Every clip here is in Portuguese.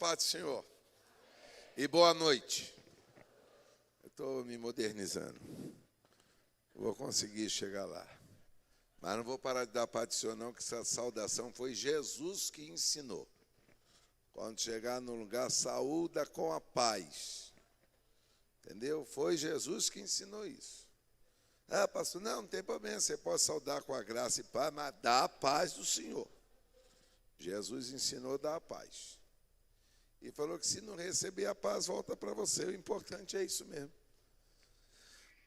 paz do Senhor. E boa noite. Eu estou me modernizando. Vou conseguir chegar lá. Mas não vou parar de dar paz do Senhor, não, que essa saudação foi Jesus que ensinou. Quando chegar no lugar, saúda com a paz. Entendeu? Foi Jesus que ensinou isso. Ah, pastor, não tem problema, você pode saudar com a graça e paz, mas dá a paz do Senhor. Jesus ensinou a dar a paz. E falou que se não receber a paz, volta para você. O importante é isso mesmo.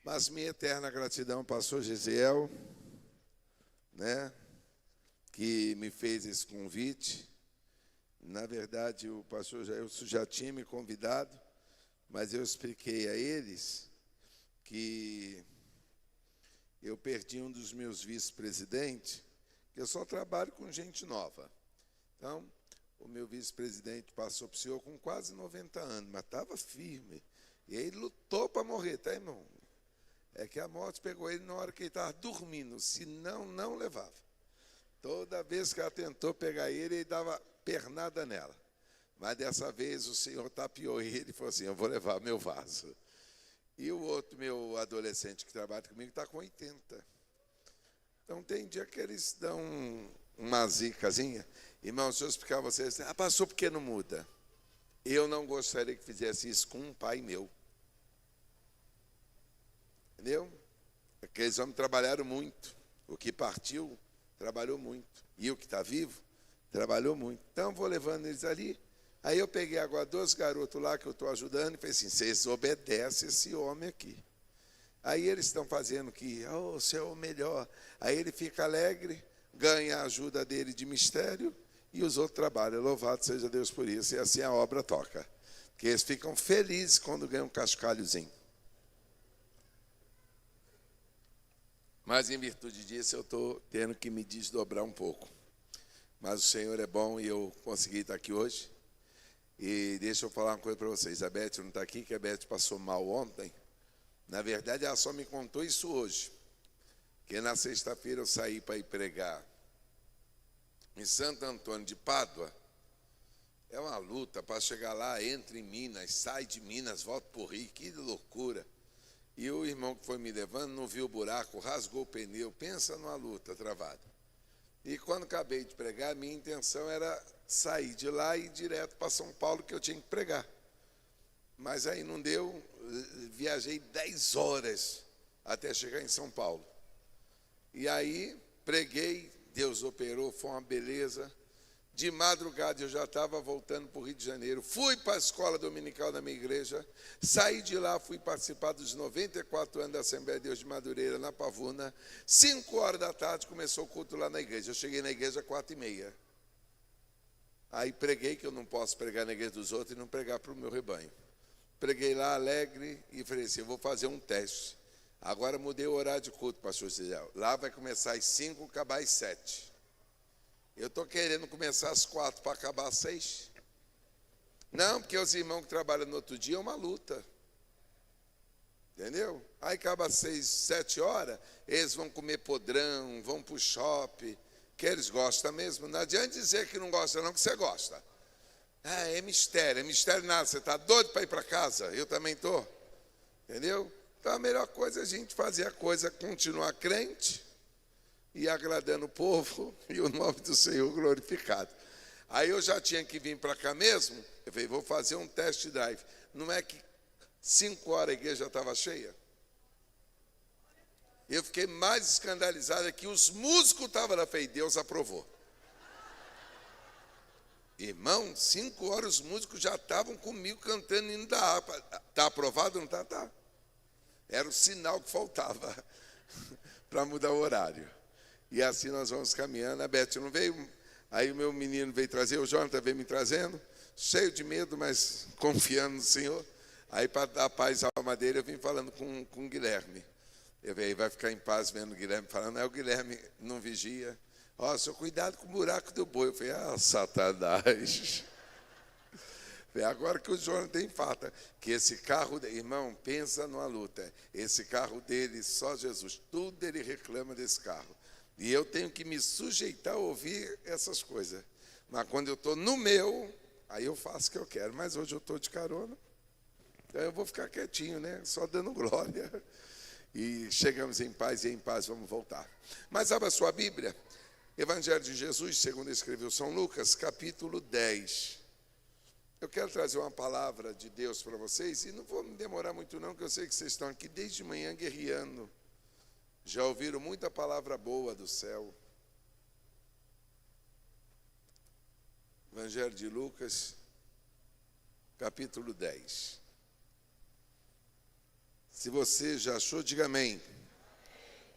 Mas minha eterna gratidão, pastor Gisiel, né, que me fez esse convite. Na verdade, o pastor Jailson já tinha me convidado, mas eu expliquei a eles que eu perdi um dos meus vice-presidentes, que eu só trabalho com gente nova. Então, o meu vice-presidente passou para o senhor com quase 90 anos, mas estava firme. E ele lutou para morrer, tá, irmão? É que a morte pegou ele na hora que ele estava dormindo, senão não levava. Toda vez que ela tentou pegar ele, ele dava pernada nela. Mas dessa vez o Senhor tapeou ele e falou assim, eu vou levar meu vaso. E o outro, meu adolescente que trabalha comigo, está com 80. Então tem dia que eles dão uma zicazinha. Irmão, se eu explicar a vocês, pastor, por que não muda? Eu não gostaria que fizesse isso com um pai meu. Entendeu? Aqueles homens trabalharam muito. O que partiu, trabalhou muito. E o que está vivo, trabalhou muito. Então, vou levando eles ali. Aí eu peguei agora 2 garotos lá que eu estou ajudando e falei assim, vocês obedecem esse homem aqui. Aí eles estão fazendo que, você é o melhor. Aí ele fica alegre, ganha a ajuda dele de mistério e os outros trabalham. Louvado seja Deus por isso. E assim a obra toca. Porque eles ficam felizes quando ganham um cascalhozinho. Mas em virtude disso eu estou tendo que me desdobrar um pouco. Mas o Senhor é bom e eu consegui estar aqui hoje. E deixa eu falar uma coisa para vocês. A Beth não está aqui, que a Beth passou mal ontem. Na verdade, ela só me contou isso hoje. Que na sexta-feira eu saí para ir pregar em Santo Antônio de Pádua. É uma luta para chegar lá, entra em Minas, sai de Minas, volta para o Rio. Que loucura. E o irmão que foi me levando não viu o buraco, rasgou o pneu. Pensa numa luta travada. E quando acabei de pregar, minha intenção era sair de lá e ir direto para São Paulo, que eu tinha que pregar. Mas aí não deu, viajei 10 horas até chegar em São Paulo. E aí preguei, Deus operou, foi uma beleza. De madrugada eu já estava voltando para o Rio de Janeiro, fui para a escola dominical da minha igreja, saí de lá, fui participar dos 94 anos da Assembleia de Deus de Madureira, na Pavuna. 5 horas da tarde começou o culto lá na igreja, eu cheguei na igreja às 4h30. Aí preguei, que eu não posso pregar na igreja dos outros e não pregar para o meu rebanho. Preguei lá alegre e falei assim, eu vou fazer um teste. Agora mudei o horário de culto, pastor Gisel. Lá vai começar às 5, acabar às 7. Eu estou querendo começar às 4 para acabar às 6. Não, porque os irmãos que trabalham no outro dia é uma luta. Entendeu? Aí acaba às 6, 7 horas, eles vão comer podrão, vão para o shopping, que eles gostam mesmo. Não adianta dizer que não gosta, não, que você gosta. É mistério nada, você está doido para ir para casa? Eu também estou. Entendeu? Então a melhor coisa é a gente fazer a coisa, continuar crente e agradando o povo e o nome do Senhor glorificado. Aí eu já tinha que vir para cá mesmo, eu falei, vou fazer um test drive. Não é que 5 horas a igreja já estava cheia? Eu fiquei mais escandalizado que os músicos estavam lá, falei, Deus aprovou. Irmão, 5 horas os músicos já estavam comigo cantando hino da harpa. Está aprovado ou não está? Tá. Era o sinal que faltava para mudar o horário. E assim nós vamos caminhando. A Beth não veio, aí o meu menino veio trazer, o Jonathan veio me trazendo, cheio de medo, mas confiando no Senhor. Aí para dar paz à alma dele, eu vim falando com o Guilherme. Eu falei, vai ficar em paz vendo o Guilherme falando, o Guilherme não vigia. Senhor, cuidado com o buraco do boi. Eu falei, Satanás. Falei, agora que o Jonathan infarta, que esse carro, irmão, pensa numa luta. Esse carro dele, só Jesus, tudo ele reclama desse carro. E eu tenho que me sujeitar a ouvir essas coisas. Mas quando eu estou no meu, Aí eu faço o que eu quero, mas hoje eu estou de carona. Então eu vou ficar quietinho, né? Só dando glória. E chegamos em paz e em paz vamos voltar. Mas abra sua Bíblia. Evangelho de Jesus, segundo escreveu São Lucas, capítulo 10. Eu quero trazer uma palavra de Deus para vocês, e não vou me demorar muito não, porque eu sei que vocês estão aqui desde manhã guerreando. Já ouviram muita palavra boa do céu. Evangelho de Lucas, capítulo 10. Se você já achou, diga amém.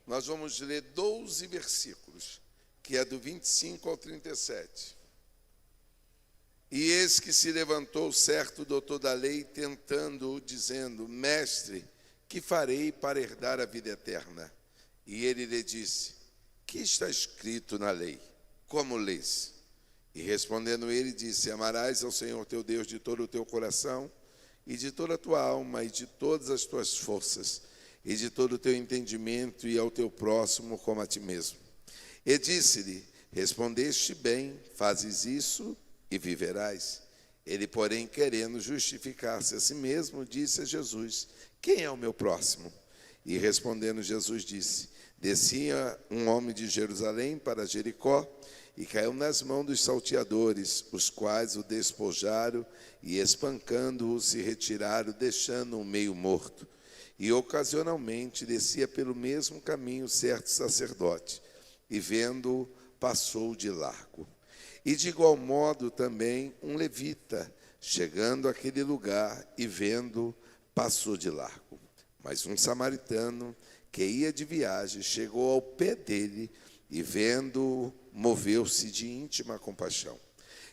Nós vamos ler 12 versículos, que é do 25 ao 37. E eis que se levantou certo doutor da lei, tentando-o, dizendo: Mestre, que farei para herdar a vida eterna? E ele lhe disse: Que está escrito na lei? Como lês? E respondendo ele, disse: Amarás ao Senhor teu Deus de todo o teu coração, e de toda a tua alma, e de todas as tuas forças, e de todo o teu entendimento, e ao teu próximo como a ti mesmo. E disse-lhe: Respondeste bem, fazes isso e viverás. Ele, porém, querendo justificar-se a si mesmo, disse a Jesus: Quem é o meu próximo? E respondendo Jesus disse: Descia um homem de Jerusalém para Jericó, e caiu nas mãos dos salteadores, os quais o despojaram, e espancando-o se retiraram, deixando-o meio morto. E ocasionalmente descia pelo mesmo caminho certo sacerdote, e vendo-o, passou de largo. E de igual modo também um levita, chegando àquele lugar e vendo, passou de largo. Mas um samaritano, que ia de viagem, chegou ao pé dele e vendo-o, moveu-se de íntima compaixão.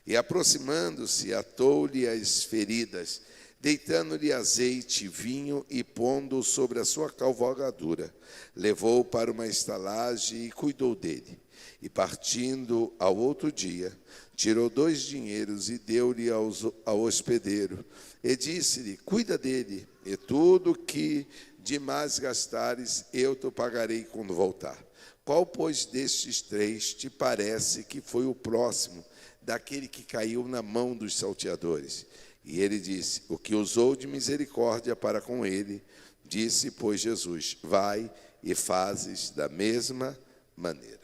E aproximando-se, atou-lhe as feridas, deitando-lhe azeite, vinho e pondo-o sobre a sua cavalgadura, levou-o para uma estalagem e cuidou dele. E partindo ao outro dia, tirou 2 dinheiros e deu-lhe ao hospedeiro. E disse-lhe: Cuida dele, e tudo que demais gastares, eu te pagarei quando voltar. Qual, pois, destes 3 te parece que foi o próximo daquele que caiu na mão dos salteadores? E ele disse: O que usou de misericórdia para com ele. Disse, pois, Jesus: Vai e fazes da mesma maneira.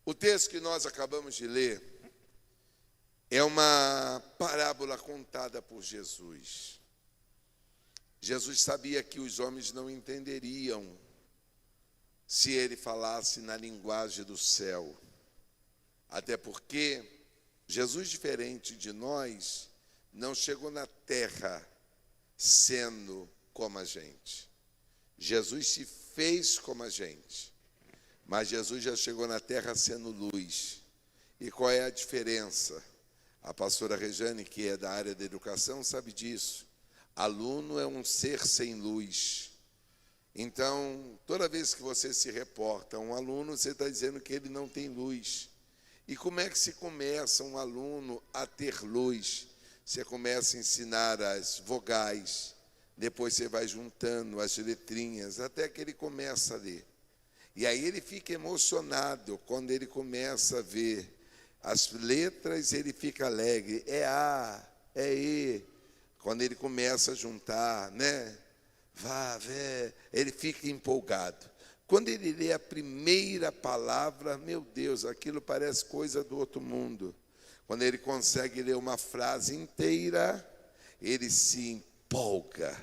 O texto que nós acabamos de ler é uma parábola contada por Jesus. Jesus sabia que os homens não entenderiam se ele falasse na linguagem do céu. Até porque Jesus, diferente de nós, não chegou na terra sendo como a gente. Jesus se fez como a gente. Mas Jesus já chegou na terra sendo luz. E qual é a diferença? A pastora Rejane, que é da área da educação, sabe disso. Aluno é um ser sem luz. Então, toda vez que você se reporta a um aluno, você está dizendo que ele não tem luz. E como é que se começa um aluno a ter luz? Você começa a ensinar as vogais, depois você vai juntando as letrinhas, até que ele começa a ler. E aí ele fica emocionado quando ele começa a ver as letras, ele fica alegre. É A, é E. Quando ele começa a juntar, né? Vá, vé, ele fica empolgado. Quando ele lê a primeira palavra, meu Deus, aquilo parece coisa do outro mundo. Quando ele consegue ler uma frase inteira, ele se empolga.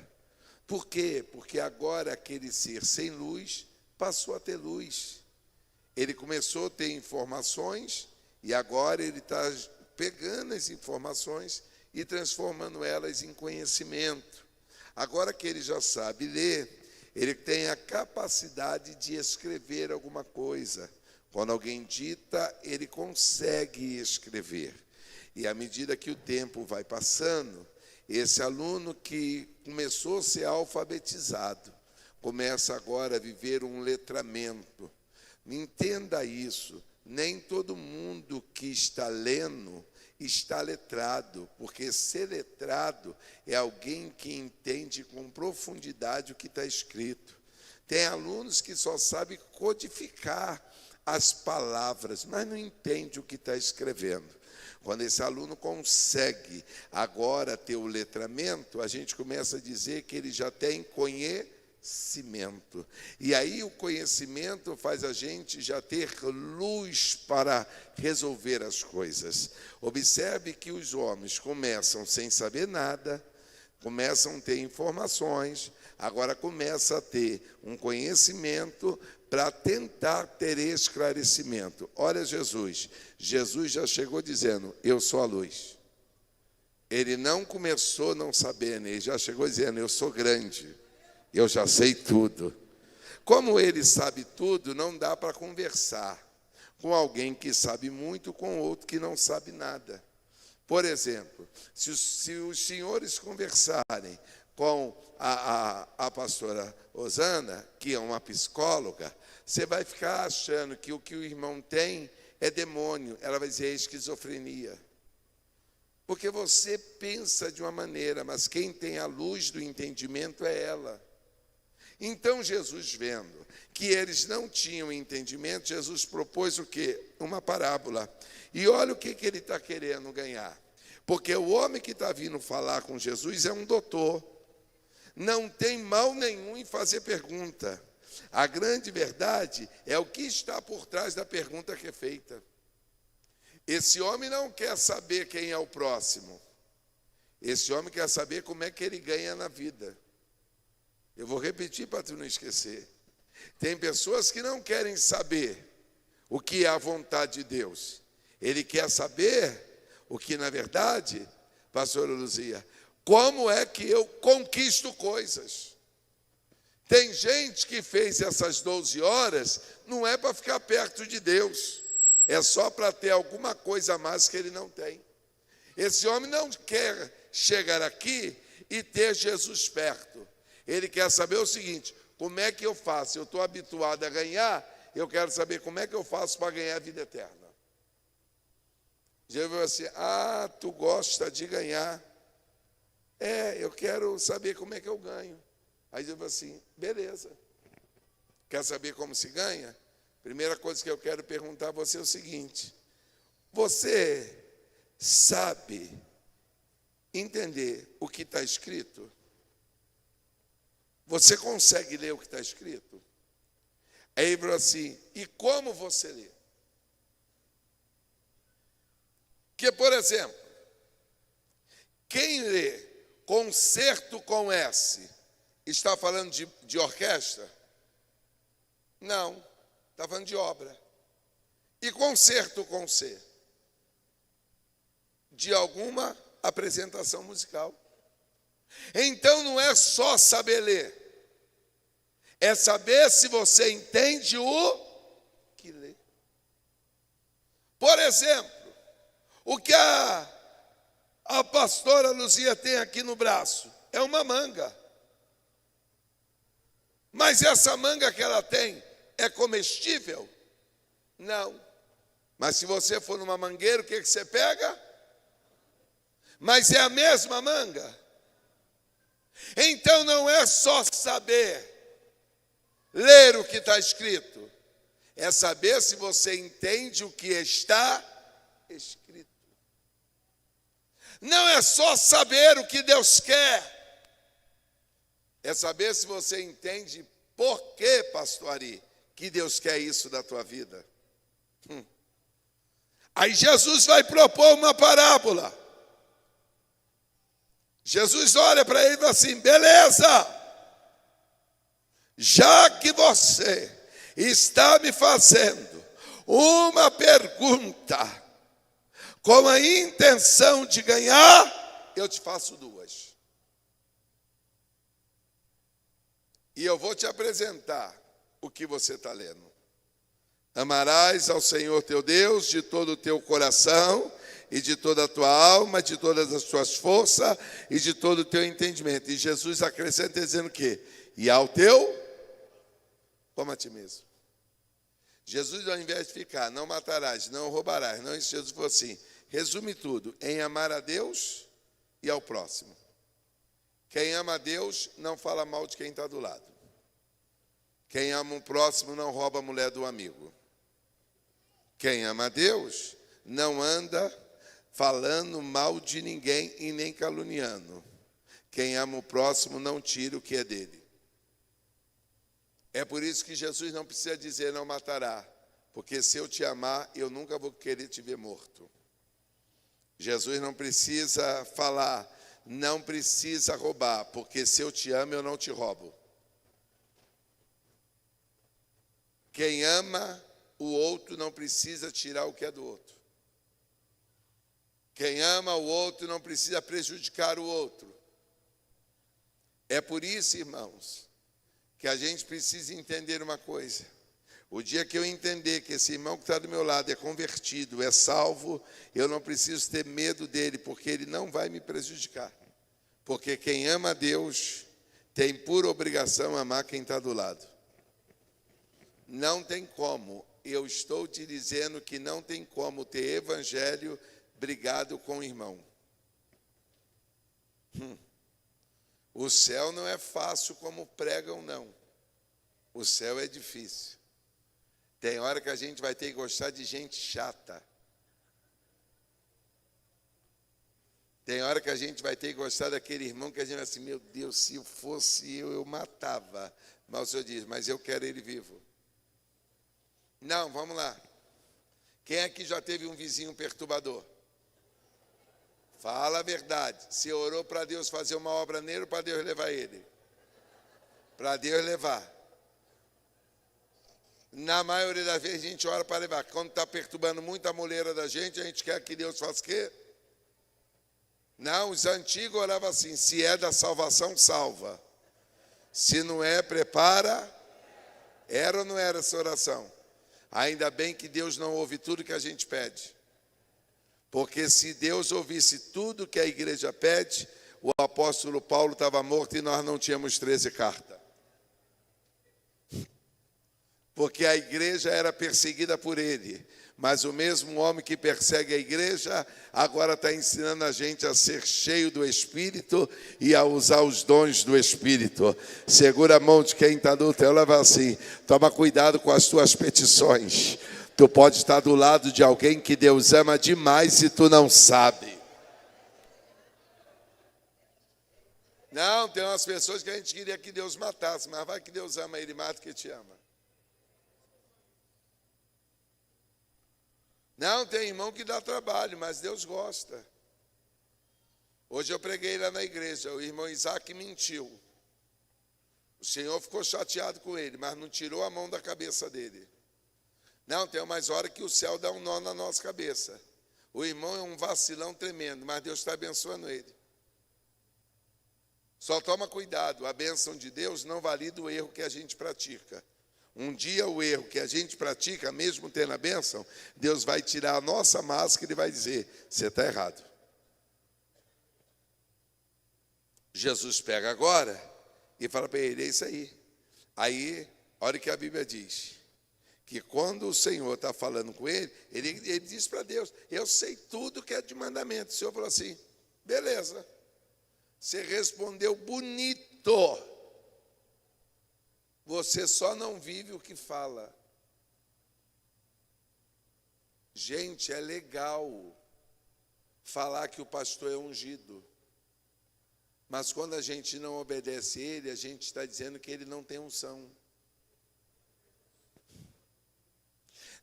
Por quê? Porque agora aquele ser sem luz passou a ter luz. Ele começou a ter informações e agora ele está pegando as informações e transformando elas em conhecimento. Agora que ele já sabe ler, ele tem a capacidade de escrever alguma coisa. Quando alguém dita, ele consegue escrever. E à medida que o tempo vai passando, esse aluno que começou a ser alfabetizado, começa agora a viver um letramento. Entenda isso, nem todo mundo que está lendo está letrado, porque ser letrado é alguém que entende com profundidade o que está escrito. Tem alunos que só sabem codificar as palavras, mas não entende o que está escrevendo. Quando esse aluno consegue agora ter o letramento, a gente começa a dizer que ele já tem conhecimento. E aí o conhecimento faz a gente já ter luz para resolver as coisas. Observe que os homens começam sem saber nada, começam a ter informações, agora começa a ter um conhecimento para tentar ter esclarecimento. Olha Jesus já chegou dizendo, eu sou a luz. Ele não começou não sabendo, ele já chegou dizendo, eu sou grande, eu já sei tudo. Como ele sabe tudo, não dá para conversar com alguém que sabe muito, com outro que não sabe nada. Por exemplo, se os senhores conversarem com a pastora Osana, que é uma psicóloga, você vai ficar achando que o irmão tem é demônio. Ela vai dizer esquizofrenia. Porque você pensa de uma maneira, mas quem tem a luz do entendimento é ela. Então, Jesus, vendo que eles não tinham entendimento, Jesus propôs o quê? Uma parábola. E olha o que ele está querendo ganhar. Porque o homem que está vindo falar com Jesus é um doutor. Não tem mal nenhum em fazer pergunta. A grande verdade é o que está por trás da pergunta que é feita. Esse homem não quer saber quem é o próximo. Esse homem quer saber como é que ele ganha na vida. Eu vou repetir para tu não esquecer. Tem pessoas que não querem saber o que é a vontade de Deus. Ele quer saber o que, na verdade, pastora Luzia, como é que eu conquisto coisas. Tem gente que fez essas 12 horas, não é para ficar perto de Deus, é só para ter alguma coisa a mais que ele não tem. Esse homem não quer chegar aqui e ter Jesus perto. Ele quer saber o seguinte, como é que eu faço? Eu estou habituado a ganhar, eu quero saber como é que eu faço para ganhar a vida eterna. Jesus falou assim, tu gosta de ganhar. Eu quero saber como é que eu ganho. Aí eu falei assim, beleza. Quer saber como se ganha? Primeira coisa que eu quero perguntar a você é o seguinte, você sabe entender o que está escrito? Você consegue ler o que está escrito? Aí ele falou assim, e como você lê? Porque, por exemplo, quem lê concerto com S, está falando de orquestra? Não, está falando de obra. E concerto com C? De alguma apresentação musical. Então não é só saber ler, é saber se você entende o que lê. Por exemplo, o que a pastora Luzia tem aqui no braço é uma manga. Mas essa manga que ela tem é comestível? Não. Mas se você for numa mangueira, o que você pega? Mas é a mesma manga. Então não é só saber ler o que está escrito, é saber se você entende o que está escrito. Não é só saber o que Deus quer, é saber se você entende por que, pastor Ari, que Deus quer isso da tua vida. Aí Jesus vai propor uma parábola. Jesus olha para ele e fala assim, beleza, já que você está me fazendo uma pergunta com a intenção de ganhar, eu te faço duas. E eu vou te apresentar o que você está lendo. Amarás ao Senhor teu Deus de todo o teu coração e de toda a tua alma, de todas as tuas forças e de todo o teu entendimento. E Jesus acrescenta dizendo o quê? E ao teu, como a ti mesmo. Jesus, ao invés de ficar, não matarás, não roubarás, não, Jesus falou assim, resume tudo, em amar a Deus e ao próximo. Quem ama a Deus não fala mal de quem está do lado. Quem ama o próximo não rouba a mulher do amigo. Quem ama a Deus não anda falando mal de ninguém e nem caluniando. Quem ama o próximo não tira o que é dele. É por isso que Jesus não precisa dizer não matará, porque se eu te amar, eu nunca vou querer te ver morto. Jesus não precisa falar, não precisa roubar, porque se eu te amo, eu não te roubo. Quem ama o outro não precisa tirar o que é do outro. Quem ama o outro não precisa prejudicar o outro. É por isso, irmãos, que a gente precisa entender uma coisa. O dia que eu entender que esse irmão que está do meu lado é convertido, é salvo, eu não preciso ter medo dele, porque ele não vai me prejudicar. Porque quem ama a Deus tem por obrigação amar quem está do lado. Não tem como. Eu estou te dizendo que não tem como ter evangelho brigado com o irmão. O céu não é fácil como pregam, não. O céu é difícil. Tem hora que a gente vai ter que gostar de gente chata. Tem hora que a gente vai ter que gostar daquele irmão que a gente vai assim, meu Deus, se eu fosse eu matava. Mas o Senhor diz, mas eu quero ele vivo. Não, vamos lá. Quem aqui já teve um vizinho perturbador? Fala a verdade. Você orou para Deus fazer uma obra nele ou para Deus levar ele? Para Deus levar. Na maioria das vezes a gente ora para levar. Quando está perturbando muito a mulher da gente, a gente quer que Deus faça o quê? Não, os antigos oravam assim, se é da salvação, salva. Se não é, prepara. Era ou não era essa oração? Ainda bem que Deus não ouve tudo que a gente pede. Porque se Deus ouvisse tudo que a igreja pede, o apóstolo Paulo estava morto e nós não tínhamos 13 cartas. Porque a igreja era perseguida por ele. Mas o mesmo homem que persegue a igreja, agora está ensinando a gente a ser cheio do Espírito e a usar os dons do Espírito. Segura a mão de quem está do teu lado assim, toma cuidado com as tuas petições. Tu pode estar do lado de alguém que Deus ama demais e tu não sabe. Não, tem umas pessoas que a gente queria que Deus matasse, mas vai que Deus ama ele, mata que te ama. Não, tem irmão que dá trabalho, mas Deus gosta. Hoje eu preguei lá na igreja, o irmão Isaac mentiu. O Senhor ficou chateado com ele, mas não tirou a mão da cabeça dele. Não, tem umas horas que o céu dá um nó na nossa cabeça. O irmão é um vacilão tremendo, mas Deus está abençoando ele. Só toma cuidado, a bênção de Deus não valida o erro que a gente pratica. Um dia o erro que a gente pratica, mesmo tendo a bênção, Deus vai tirar a nossa máscara e vai dizer, você está errado. Jesus pega agora e fala para ele, é isso aí. Aí, olha o que a Bíblia diz. Que quando o Senhor está falando com ele, ele diz para Deus, eu sei tudo que é de mandamento. O Senhor falou assim, beleza. Você respondeu bonito. Você só não vive o que fala. Gente, é legal falar que o pastor é ungido. Mas quando a gente não obedece ele, a gente está dizendo que ele não tem unção.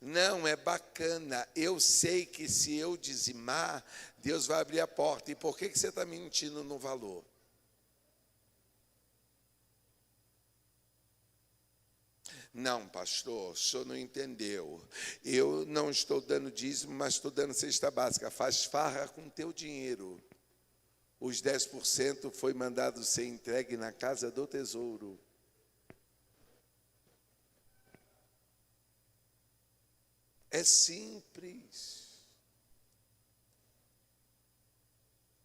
Não, é bacana. Eu sei que se eu dizimar, Deus vai abrir a porta. E por que você está mentindo no valor? Não, pastor, o senhor não entendeu. Eu não estou dando dízimo, mas estou dando cesta básica. Faz farra com teu dinheiro. Os 10% foi mandado ser entregue na casa do tesouro. É simples.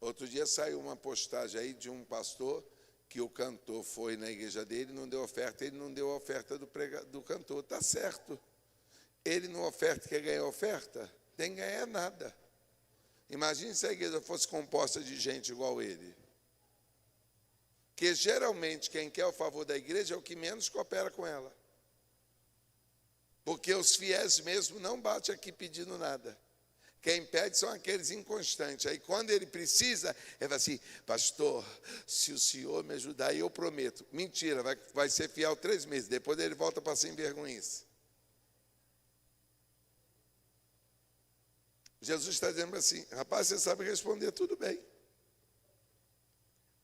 Outro dia saiu uma postagem aí de um pastor que o cantor foi na igreja dele, não deu oferta, ele não deu a oferta do cantor. Está certo. Ele não oferta, quer ganhar oferta? Tem que ganhar nada. Imagine se a igreja fosse composta de gente igual ele. Que geralmente quem quer o favor da igreja é o que menos coopera com ela. Porque os fiéis mesmo não batem aqui pedindo nada. Quem pede são aqueles inconstantes. Aí quando ele precisa, ele fala assim: pastor, se o senhor me ajudar, eu prometo. Mentira, vai ser fiel 3 meses. Depois ele volta para sem vergonhice. Jesus está dizendo assim: rapaz, você sabe responder, tudo bem.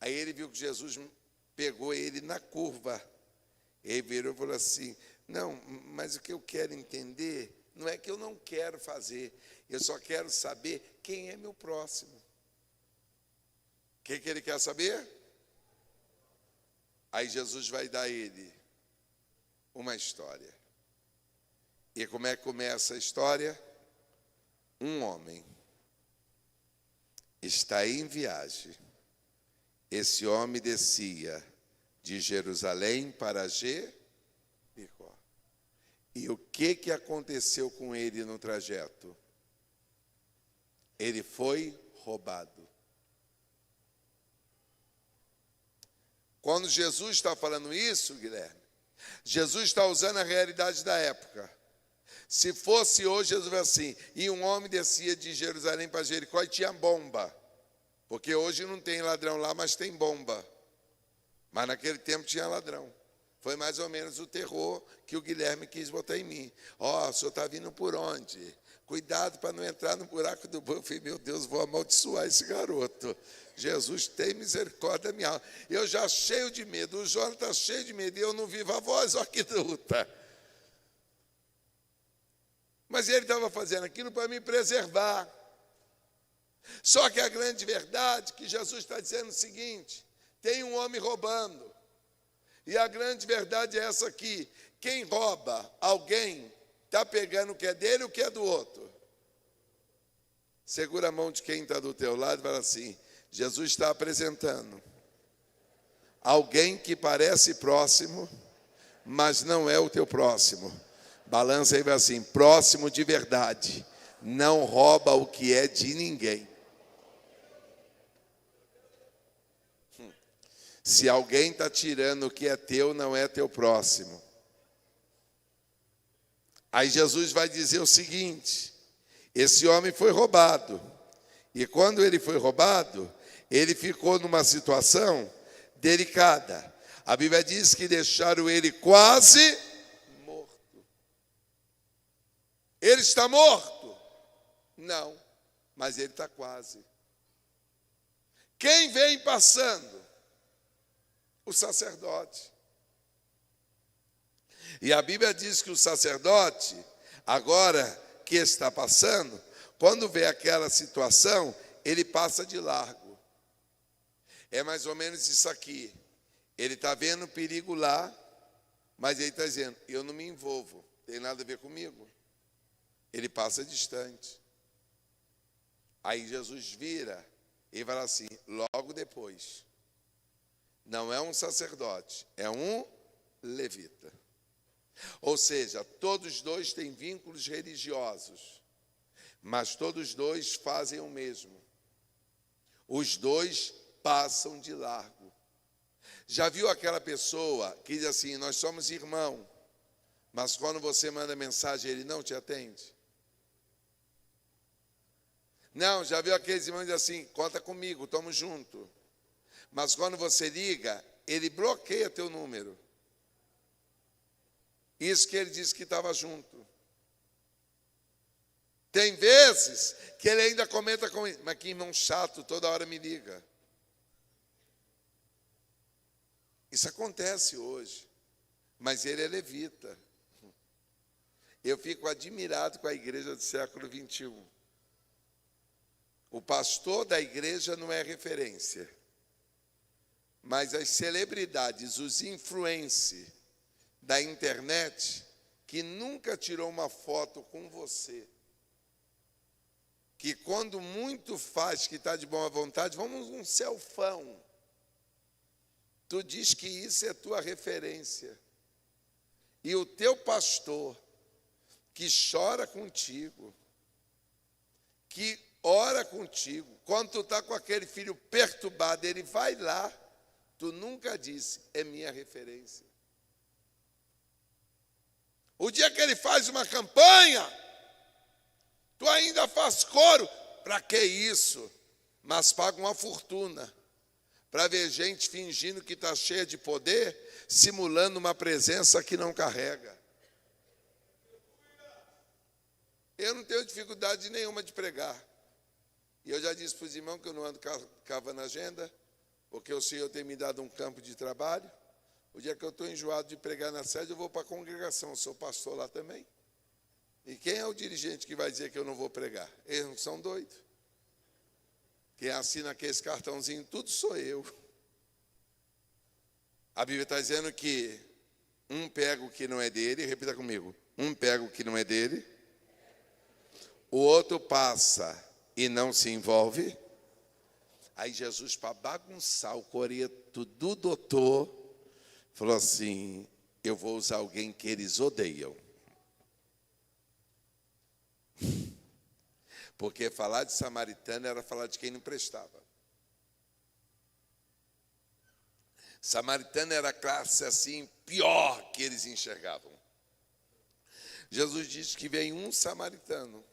Aí ele viu que Jesus pegou ele na curva. Ele virou e falou assim: não, mas o que eu quero entender não é que eu não quero fazer, eu só quero saber quem é meu próximo. O que ele quer saber? Aí Jesus vai dar a ele uma história. E como é que começa a história? Um homem está em viagem. Esse homem descia de Jerusalém para Jericó. E o que aconteceu com ele no trajeto? Ele foi roubado. Quando Jesus está falando isso, Guilherme, Jesus está usando a realidade da época. Se fosse hoje, Jesus vai assim: e um homem descia de Jerusalém para Jericó e tinha bomba. Porque hoje não tem ladrão lá, mas tem bomba. Mas naquele tempo tinha ladrão. Foi mais ou menos o terror que o Guilherme quis botar em mim. Ó, o senhor está vindo por onde? Cuidado para não entrar no buraco do bufo. Eu falei: meu Deus, vou amaldiçoar esse garoto. Jesus, tem misericórdia da minha alma. Eu já cheio de medo, o João está cheio de medo, e eu não vivo a voz, olha que luta. Mas ele estava fazendo aquilo para me preservar. Só que a grande verdade que Jesus está dizendo é o seguinte: tem um homem roubando. E a grande verdade é essa aqui: quem rouba alguém está pegando o que é dele e o que é do outro. Segura a mão de quem está do teu lado e fala assim: Jesus está apresentando alguém que parece próximo, mas não é o teu próximo. Balança aí e fala assim: próximo de verdade não rouba o que é de ninguém. Se alguém está tirando o que é teu, não é teu próximo. Aí Jesus vai dizer o seguinte: esse homem foi roubado. E quando ele foi roubado, ele ficou numa situação delicada. A Bíblia diz que deixaram ele quase morto. Ele está morto? Não, mas ele está quase. Quem vem passando? O sacerdote. E a Bíblia diz que o sacerdote, agora que está passando, quando vê aquela situação, ele passa de largo. É mais ou menos isso aqui. Ele está vendo o perigo lá, mas ele está dizendo: eu não me envolvo, tem nada a ver comigo. Ele passa distante. Aí Jesus vira e fala assim, logo depois: não é um sacerdote, é um levita. Ou seja, todos dois têm vínculos religiosos, mas todos dois fazem o mesmo. Os dois passam de largo. Já viu aquela pessoa que diz assim: nós somos irmão, mas quando você manda mensagem ele não te atende? Não, já viu aqueles irmãos que dizem assim: conta comigo, estamos juntos. Mas quando você liga, ele bloqueia teu número. Isso que ele disse que estava junto. Tem vezes que ele ainda comenta com ele: mas que irmão chato, toda hora me liga. Isso acontece hoje, mas ele é levita. Eu fico admirado com a igreja do século 21. O pastor da igreja não é referência, mas as celebridades, os influencers da internet, que nunca tirou uma foto com você, que quando muito faz, que está de boa vontade, vamos um selfão. Tu diz que isso é tua referência. E o teu pastor, que chora contigo, que ora contigo, quando tu está com aquele filho perturbado, ele vai lá, tu nunca disse: é minha referência. O dia que ele faz uma campanha, Tu ainda faz coro? Para que isso? Mas paga uma fortuna para ver gente fingindo que está cheia de poder, simulando uma presença que não carrega. Eu não tenho dificuldade nenhuma de pregar. E eu já disse para os irmãos que eu não ando cavando agenda, porque o Senhor tem me dado um campo de trabalho. O dia que eu estou enjoado de pregar na sede, eu vou para a congregação, eu sou pastor lá também. E quem é o dirigente que vai dizer que eu não vou pregar? Eles não são doidos. Quem assina aqueles cartãozinhos, tudo sou eu. A Bíblia está dizendo que um pega o que não é dele, repita comigo, um pega o que não é dele, o outro passa e não se envolve. Aí Jesus, para bagunçar o coreto do doutor, falou assim, eu vou usar alguém que eles odeiam. Porque falar de samaritano era falar de quem não prestava. Samaritano era a classe assim, pior que eles enxergavam. Jesus disse que vem um samaritano.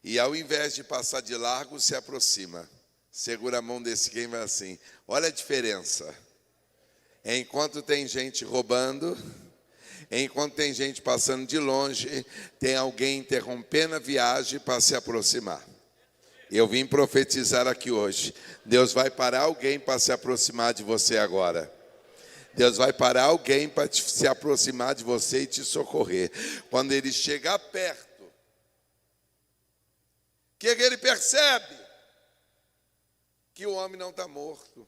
E ao invés de passar de largo, se aproxima. Segura a mão desse quem vai assim. Olha a diferença. Enquanto tem gente roubando, enquanto tem gente passando de longe, tem alguém interrompendo a viagem para se aproximar. Eu vim profetizar aqui hoje. Deus vai parar alguém para se aproximar de você agora. Deus vai parar alguém para se aproximar de você e te socorrer. Quando ele chegar perto, o que ele percebe? Que o homem não está morto.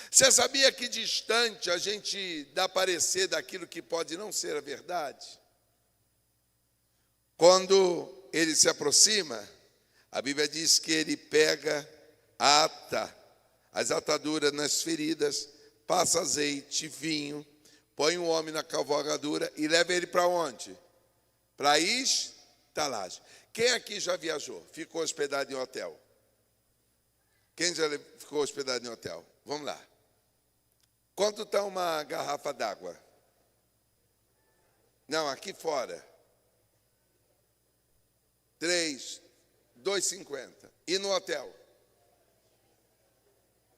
Você sabia que distante a gente dá parecer daquilo que pode não ser a verdade? Quando ele se aproxima, a Bíblia diz que ele pega, ata as ataduras nas feridas, passa azeite, vinho, põe o homem na cavalgadura e leva ele para onde? Para estalagem. Quem aqui já viajou? Ficou hospedado em hotel? Quem já ficou hospedado em hotel? Vamos lá. Quanto está uma garrafa d'água? Não, aqui fora. 2,50. E no hotel?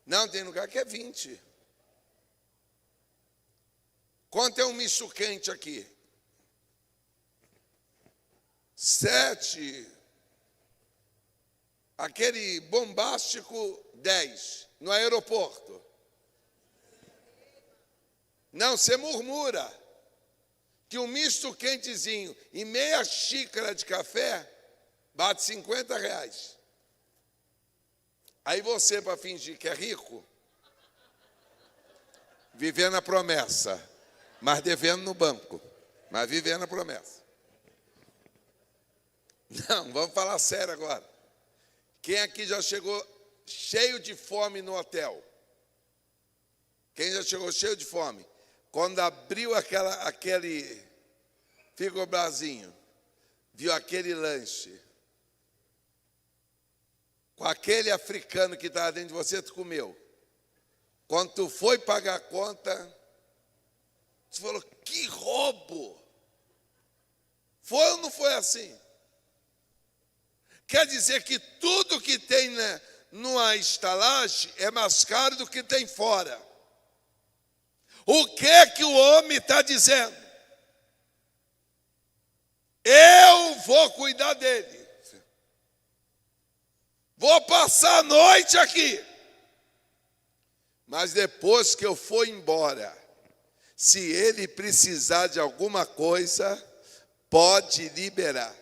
Não, tem lugar que é 20. Quanto é um misto quente aqui? 7. Aquele bombástico, 10. No aeroporto. Não, você murmura que um misto quentezinho e meia xícara de café bate R$50. Aí você, para fingir que é rico, vivendo a promessa, mas devendo no banco, mas vivendo a promessa. Não, vamos falar sério agora. Quem aqui já chegou cheio de fome no hotel? Quem já chegou cheio de fome? Quando abriu aquele frigobarzinho, viu aquele lanche, com aquele africano que estava dentro de você, tu comeu. Quando tu foi pagar a conta, tu falou, que roubo! Foi ou não foi assim? Quer dizer que tudo que tem numa estalagem é mais caro do que tem fora. O que o homem está dizendo? Eu vou cuidar dele. Vou passar a noite aqui. Mas depois que eu for embora, se ele precisar de alguma coisa, pode liberar.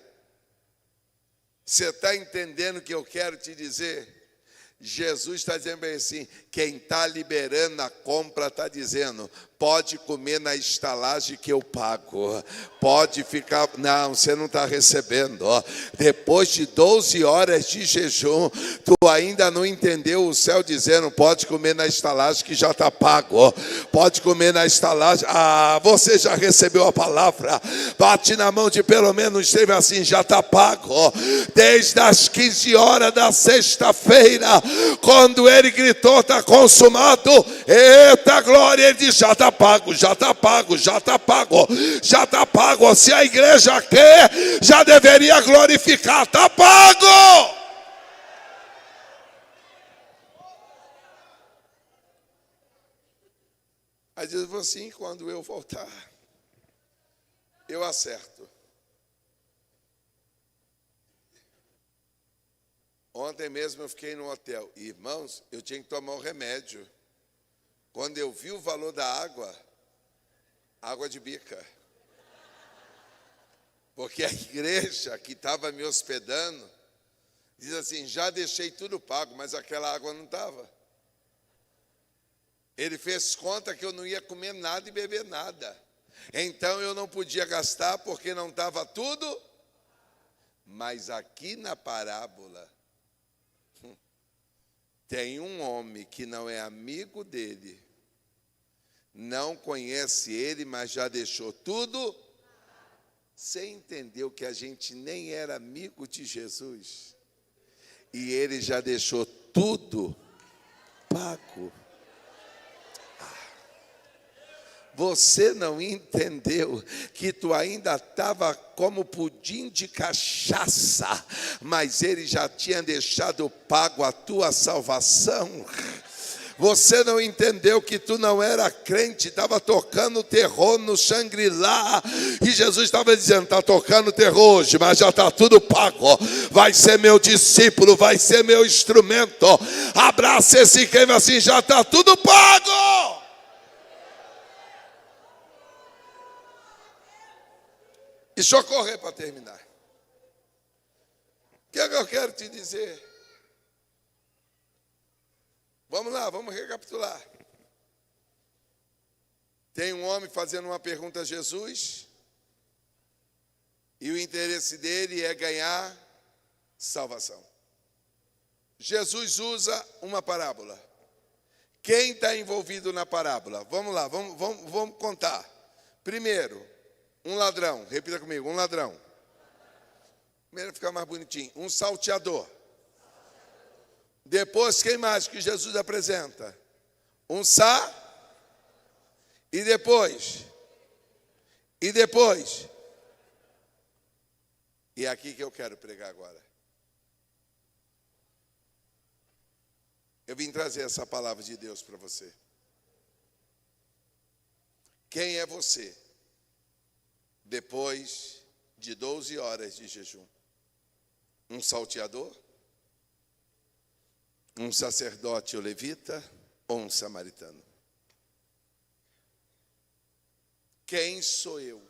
Você está entendendo o que eu quero te dizer? Jesus está dizendo bem assim, quem está liberando a compra está dizendo, pode comer na estalagem que eu pago, pode ficar, não, você não está recebendo, ó. Depois de 12 horas de jejum, tu ainda não entendeu o céu dizendo, pode comer na estalagem que já está pago, ó. Pode comer na estalagem, você já recebeu a palavra, bate na mão de pelo menos, esteve assim, já está pago, ó. Desde as 15 horas da sexta-feira, quando ele gritou, está consumado, Eita glória, ele diz, já está pago, já está pago, já está pago, já está pago. Se a igreja quer, já deveria glorificar, está pago. Aí Jesus falou assim, quando eu voltar, eu acerto. Ontem mesmo eu fiquei no hotel. Irmãos, eu tinha que tomar um remédio. Quando eu vi o valor da água de bica. Porque a igreja que estava me hospedando, diz assim, já deixei tudo pago, mas aquela água não estava. Ele fez conta que eu não ia comer nada e beber nada. Então eu não podia gastar porque não estava tudo. Mas aqui na parábola, tem um homem que não é amigo dele, não conhece ele, mas já deixou tudo. Você entendeu que a gente nem era amigo de Jesus? E ele já deixou tudo pago. Você não entendeu que tu ainda estava como pudim de cachaça, mas ele já tinha deixado pago a tua salvação. Você não entendeu que tu não era crente, estava tocando terror no Shangri-La, e Jesus estava dizendo, está tocando terror hoje, mas já está tudo pago, vai ser meu discípulo, vai ser meu instrumento. Abraça esse queima assim, já está tudo pago. E só correr para terminar. O que é que eu quero te dizer? Vamos lá, vamos recapitular. Tem um homem fazendo uma pergunta a Jesus, e o interesse dele é ganhar salvação. Jesus usa uma parábola. Quem está envolvido na parábola? Vamos lá, vamos contar. Primeiro, um ladrão, repita comigo, um ladrão. Primeiro ficar mais bonitinho. Um salteador. Depois, quem mais que Jesus apresenta? Um E depois? E depois? E é aqui que eu quero pregar agora. Eu vim trazer essa palavra de Deus para você. Quem é você? Depois de 12 horas de jejum. Um salteador? Um sacerdote ou levita? Ou um samaritano? Quem sou eu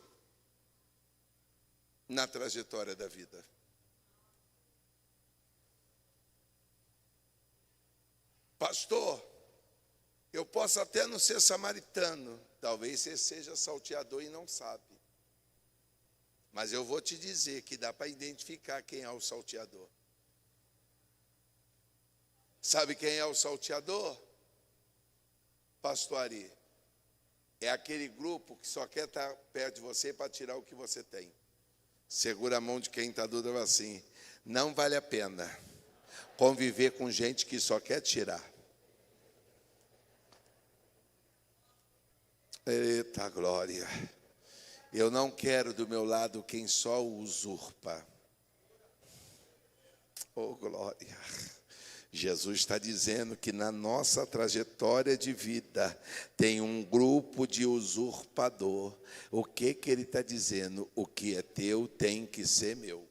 na trajetória da vida? Pastor, eu posso até não ser samaritano, talvez você seja salteador e não sabe. Mas eu vou te dizer que dá para identificar quem é o salteador. Sabe quem é o salteador? Pastor Ari. É aquele grupo que só quer estar perto de você para tirar o que você tem. Segura a mão de quem está dúvida assim. Não vale a pena conviver com gente que só quer tirar. Eita glória. Eu não quero do meu lado quem só usurpa. Oh glória. Jesus está dizendo que na nossa trajetória de vida tem um grupo de usurpador. O que ele está dizendo? O que é teu tem que ser meu.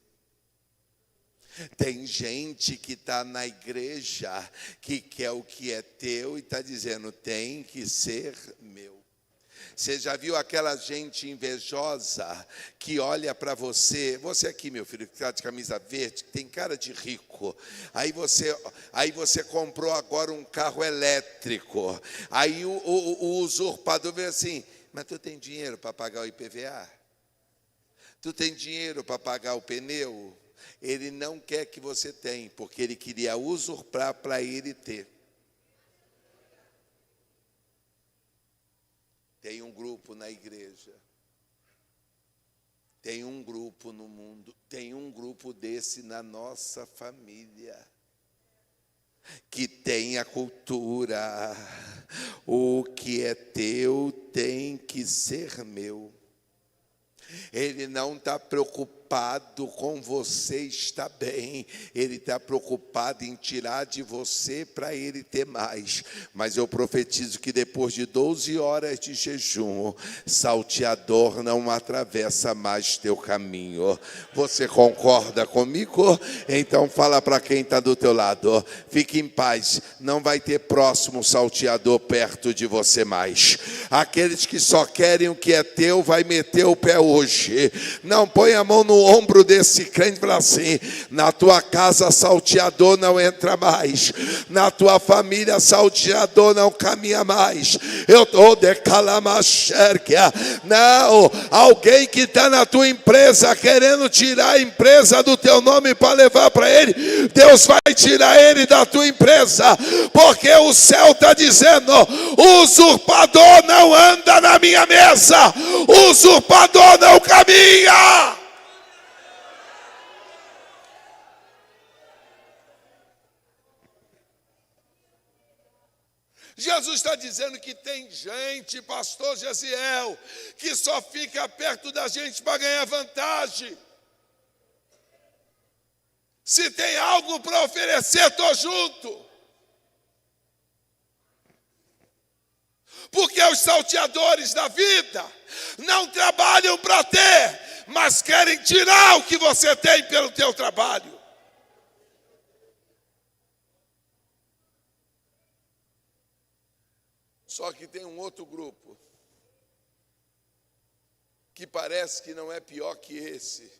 Tem gente que está na igreja que quer o que é teu e está dizendo tem que ser meu. Você já viu aquela gente invejosa que olha para você aqui, meu filho, que está de camisa verde, que tem cara de rico, aí você comprou agora um carro elétrico, aí o usurpador vê assim, mas tu tem dinheiro para pagar o IPVA? Tu tem dinheiro para pagar o pneu? Ele não quer que você tenha, porque ele queria usurpar para ele ter. Tem um grupo na igreja, tem um grupo no mundo, tem um grupo desse na nossa família, que tem a cultura. O que é teu tem que ser meu. Ele não está preocupado com você estar bem. Ele está preocupado em tirar de você para ele ter mais. Mas eu profetizo que depois de 12 horas de jejum, salteador não atravessa mais teu caminho. Você concorda comigo? Então fala para quem está do teu lado. Fique em paz. Não vai ter próximo salteador perto de você mais. Aqueles que só querem o que é teu, vai meter o pé hoje. Não põe a mão no ombro desse crente e fala assim: na tua casa salteador não entra mais, na tua família salteador não caminha mais. Eu estou de calamaxérquia. Não, alguém que está na tua empresa querendo tirar a empresa do teu nome para levar para ele, Deus vai tirar ele da tua empresa, porque o céu está dizendo: o usurpador não anda na minha mesa, o usurpador não caminha. Jesus está dizendo que tem gente, pastor Gesiel, que só fica perto da gente para ganhar vantagem. Se tem algo para oferecer, estou junto. Porque os salteadores da vida não trabalham para ter, mas querem tirar o que você tem pelo teu trabalho. Só que tem um outro grupo que parece que não é pior que esse,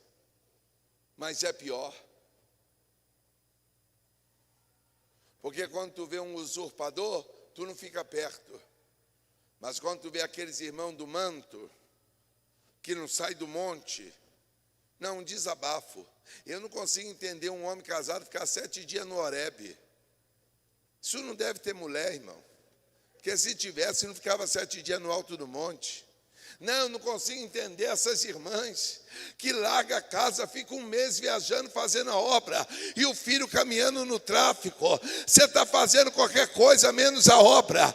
mas é pior. Porque quando tu vê um usurpador, tu não fica perto. Mas quando tu vê aqueles irmãos do manto, que não sai do monte, não, um desabafo. Eu não consigo entender um homem casado ficar 7 dias no Horebe. Isso não deve ter mulher, irmão. Porque se tivesse, não ficava 7 dias no alto do monte. Não, não consigo entender essas irmãs que larga a casa, fica 1 mês viajando, fazendo a obra, e o filho caminhando no tráfico. Você está fazendo qualquer coisa menos a obra.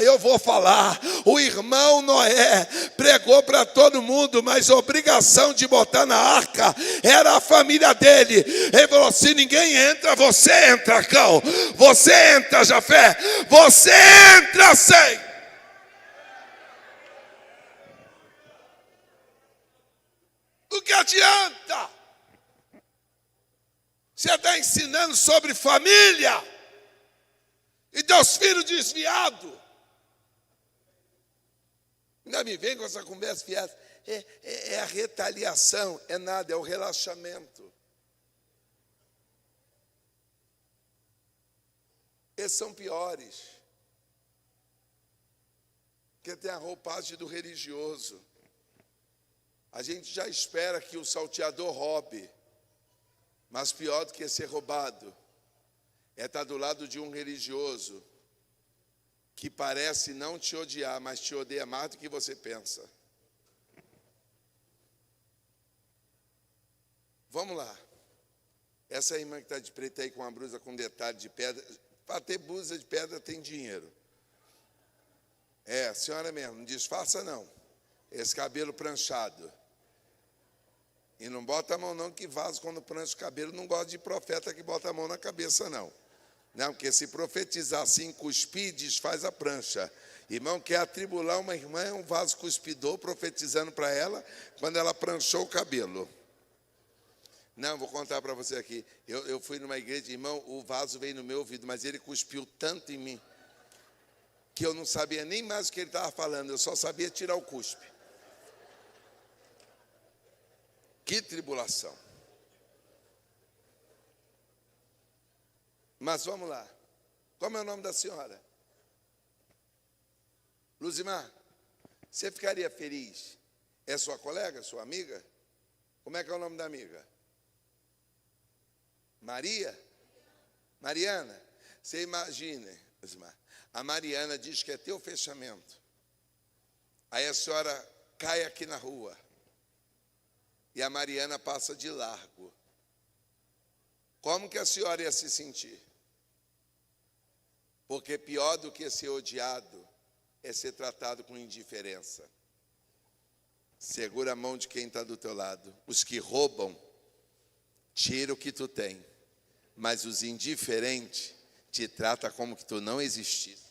Eu vou falar, o irmão Noé pregou para todo mundo, mas a obrigação de botar na arca era a família dele. Ele falou: se ninguém entra, você entra, cão. Você entra, Jafé. Você entra, sem. O que adianta? Você está ensinando sobre família e teus filhos desviados. Ainda me vem com essa conversa fiada. É a retaliação, é nada, é o relaxamento. Esses são piores, porque tem a roupagem do religioso. A gente já espera que o salteador roube, mas pior do que ser roubado é estar do lado de um religioso que parece não te odiar, mas te odeia mais do que você pensa. Vamos lá. Essa irmã que está de preto aí com uma blusa com detalhe de pedra, para ter blusa de pedra tem dinheiro. A senhora mesmo, não disfarça não. Esse cabelo pranchado. E não bota a mão não, que vaso quando prancha o cabelo, não gosta de profeta que bota a mão na cabeça não. Não, porque se profetizar assim, cuspir, desfaz a prancha. Irmão, quer atribular uma irmã, é um vaso cuspidor, profetizando para ela, quando ela pranchou o cabelo. Não, vou contar para você aqui. Eu fui numa igreja, irmão, o vaso veio no meu ouvido, mas ele cuspiu tanto em mim, que eu não sabia nem mais o que ele estava falando, eu só sabia tirar o cuspe. Que tribulação. Mas vamos lá. Como é o nome da senhora? Luzimar, você ficaria feliz? É sua colega, sua amiga? Como é que é o nome da amiga? Maria? Mariana? Você imagina, Luzimar, a Mariana diz que é teu fechamento. Aí a senhora cai aqui na rua. E a Mariana passa de largo. Como que a senhora ia se sentir? Porque pior do que ser odiado é ser tratado com indiferença. Segura a mão de quem está do teu lado. Os que roubam, tira o que tu tem. Mas os indiferentes te tratam como que tu não existisse.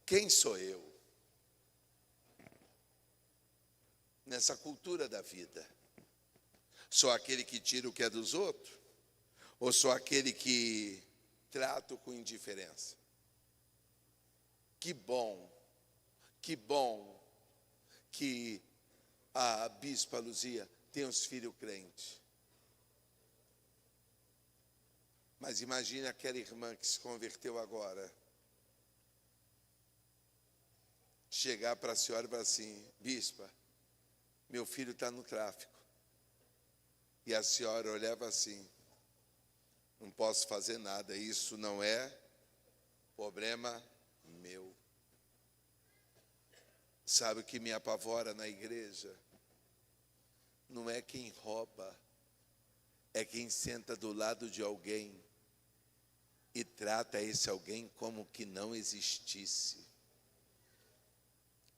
Quem sou eu? Nessa cultura da vida. Sou aquele que tira o que é dos outros? Ou sou aquele que trato com indiferença? Que bom que a Bispa Luzia tem os filhos crentes. Mas imagine aquela irmã que se converteu agora. Chegar para a senhora e falar assim: Bispa, meu filho está no tráfico. E a senhora olhava assim: não posso fazer nada, isso não é problema meu. Sabe o que me apavora na igreja? Não é quem rouba, é quem senta do lado de alguém e trata esse alguém como que não existisse.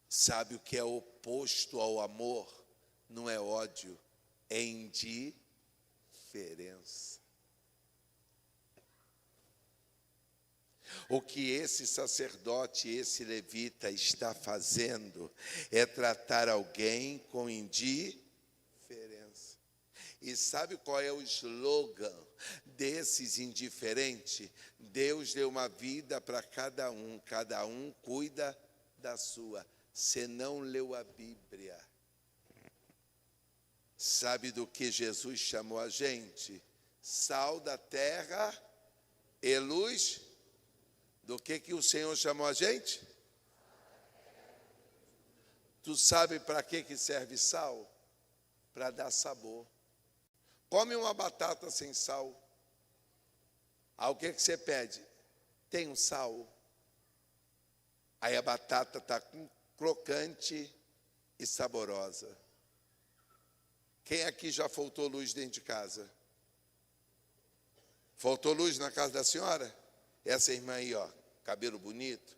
Sabe o que é oposto ao amor? Não é ódio, é indiferença. O que esse sacerdote, esse levita está fazendo é tratar alguém com indiferença. E sabe qual é o slogan desses indiferentes? Deus deu uma vida para cada um cuida da sua. Você não leu a Bíblia. Sabe do que Jesus chamou a gente? Sal da terra e luz. Do que o Senhor chamou a gente? Tu sabe para que serve sal? Para dar sabor. Come uma batata sem sal. Aí o que você pede? Tem um sal. Aí a batata está crocante e saborosa. Quem aqui já faltou luz dentro de casa? Faltou luz na casa da senhora? Essa irmã aí, ó, cabelo bonito,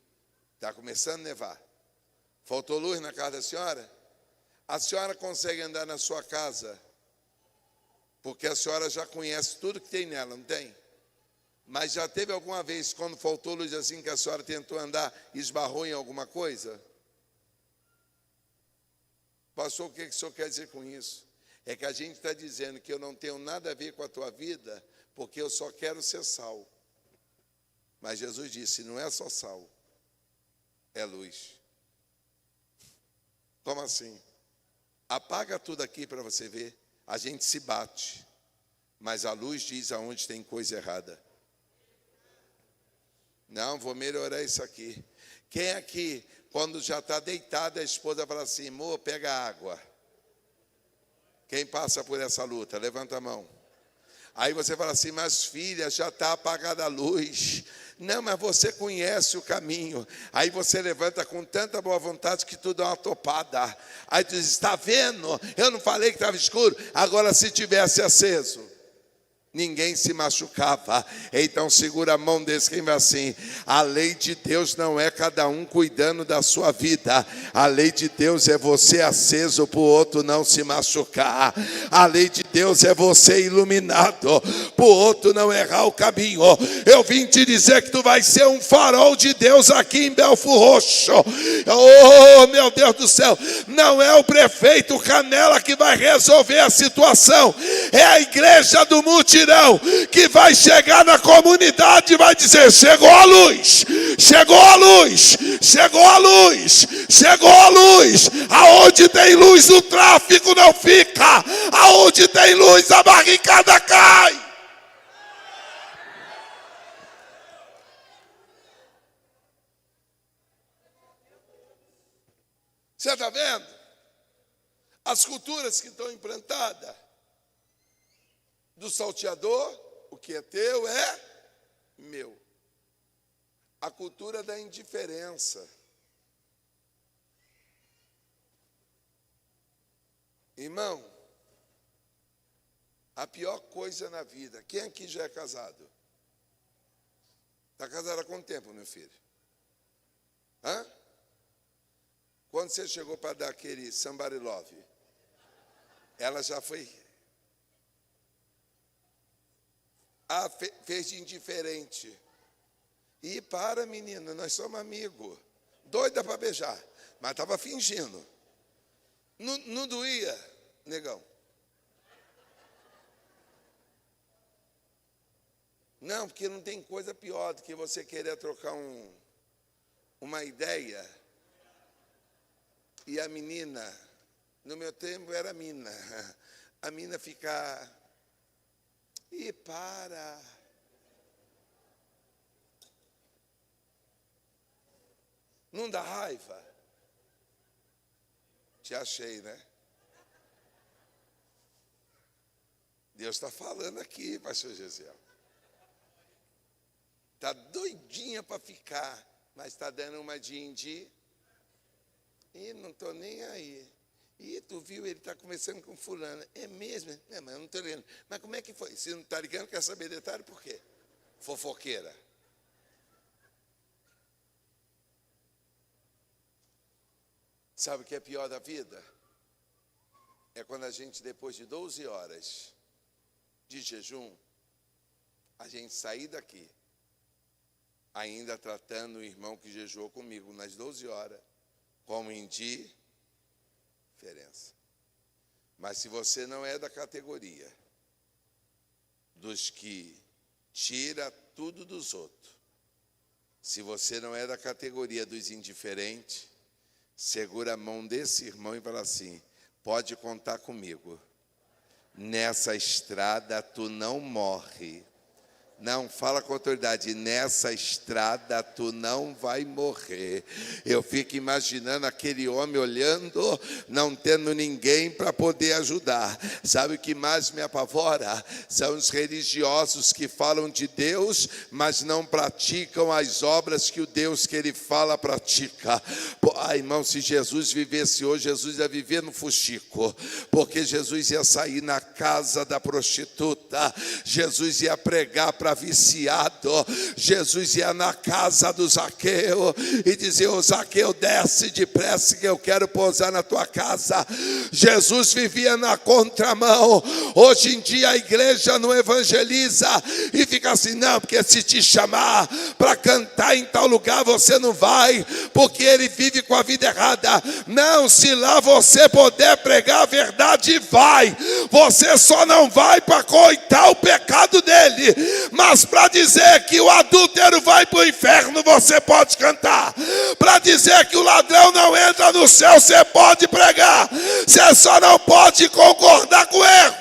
está começando a nevar. Faltou luz na casa da senhora? A senhora consegue andar na sua casa, porque a senhora já conhece tudo que tem nela, não tem? Mas já teve alguma vez, quando faltou luz assim, que a senhora tentou andar e esbarrou em alguma coisa? Pastor, o que o senhor quer dizer com isso? É que a gente está dizendo que eu não tenho nada a ver com a tua vida, porque eu só quero ser sal. Mas Jesus disse, não é só sal, é luz. Como assim? Apaga tudo aqui para você ver. A gente se bate, mas a luz diz aonde tem coisa errada. Não, vou melhorar isso aqui. Quem aqui, quando já está deitado, a esposa fala assim, amor, pega água. Quem passa por essa luta? Levanta a mão. Aí você fala assim, mas filha, já está apagada a luz. Não, mas você conhece o caminho. Aí você levanta com tanta boa vontade que tu dá uma topada. Aí tu diz, está vendo? Eu não falei que estava escuro. Agora se tivesse aceso, ninguém se machucava. Então segura a mão desse quem vai assim. A lei de Deus não é cada um cuidando da sua vida. A lei de Deus é você aceso para o outro não se machucar. A lei de Deus é você iluminado para o outro não errar o caminho. Eu vim te dizer que tu vai ser um farol de Deus aqui em Belfo Roxo. Oh, meu Deus do céu. Não é o prefeito Canela que vai resolver a situação. É a igreja do mutirão que vai chegar na comunidade e vai dizer, chegou a luz, chegou a luz, chegou a luz, chegou a luz. Aonde tem luz o tráfico não fica. Aonde tem luz a barricada cai. Você está vendo? As culturas que estão implantadas. Do salteador, o que é teu é meu. A cultura da indiferença. Irmão, a pior coisa na vida, quem aqui já é casado? Está casada há quanto tempo, meu filho? Hã? Quando você chegou para dar aquele somebody love, ela já foi... fez de indiferente. E para, menina, nós somos amigos. Doida para beijar, mas estava fingindo. Não doía, negão. Não, porque não tem coisa pior do que você querer trocar uma ideia. E a menina, no meu tempo era mina, a mina ficar... E para... Não dá raiva? Te achei, né? Deus está falando aqui, pastor Gesiel. Está doidinha para ficar, mas está dando uma de e não estou nem aí. E tu viu, ele está conversando com fulano. É mesmo? Não, mas eu não estou ligando. Mas como é que foi? Se não está ligando, quer saber detalhe, por quê? Fofoqueira. Sabe o que é pior da vida? É quando a gente, depois de 12 horas de jejum, a gente sair daqui, ainda tratando o irmão que jejuou comigo nas 12 horas, como indiferença. Mas se você não é da categoria dos que tira tudo dos outros, se você não é da categoria dos indiferentes, segura a mão desse irmão e fala assim: pode contar comigo. Nessa estrada tu não morre. Não, fala com autoridade, nessa estrada tu não vai morrer. Eu fico imaginando aquele homem olhando, não tendo ninguém para poder ajudar. Sabe o que mais me apavora? São os religiosos que falam de Deus, mas não praticam as obras que o Deus que ele fala pratica. Irmão, se Jesus vivesse hoje, Jesus ia viver no fuxico, porque Jesus ia sair na casa da prostituta, Jesus ia pregar para viciado, Jesus ia na casa do Zaqueu e dizia: ô Zaqueu, desce depressa que eu quero pousar na tua casa. Jesus vivia na contramão. Hoje em dia a igreja não evangeliza e fica assim: não, porque se te chamar para cantar em tal lugar você não vai, porque ele vive com a vida errada. Não, se lá você puder pregar a verdade, vai. Você só não vai para coitar o pecado dele, mas para dizer que o adúltero vai para o inferno, você pode cantar. Para dizer que o ladrão não entra no céu, você pode pregar. Você só não pode concordar com o erro.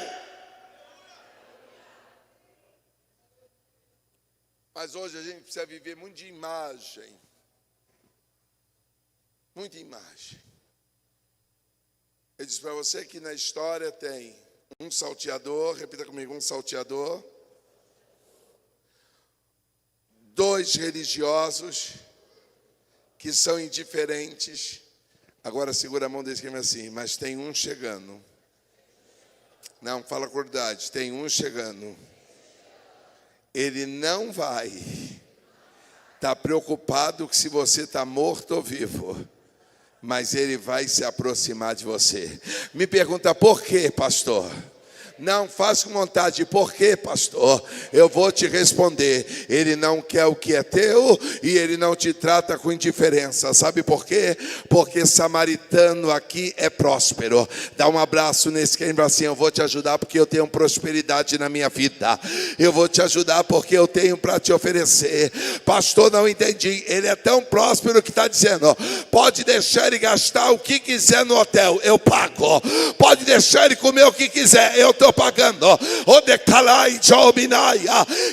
Mas hoje a gente precisa viver muito de imagem. Muita imagem. Eu disse para você que na história tem um salteador, repita comigo, um salteador, 2 religiosos que são indiferentes. Agora segura a mão desse que é assim: mas tem um chegando. Não, fala com verdade, tem um chegando. Ele não vai estar preocupado se você está morto ou vivo, mas ele vai se aproximar de você. Me pergunta: por quê, pastor? Não, faz com vontade. Por quê, pastor? Eu vou te responder. Ele não quer o que é teu e ele não te trata com indiferença. Sabe por quê? Porque samaritano aqui é próspero. Dá um abraço nesse que lembra assim: eu vou te ajudar porque eu tenho prosperidade na minha vida. Eu vou te ajudar porque eu tenho para te oferecer. Pastor, não entendi. Ele é tão próspero que está dizendo: pode deixar ele gastar o que quiser no hotel, eu pago. Pode deixar ele comer o que quiser, eu estou pagando.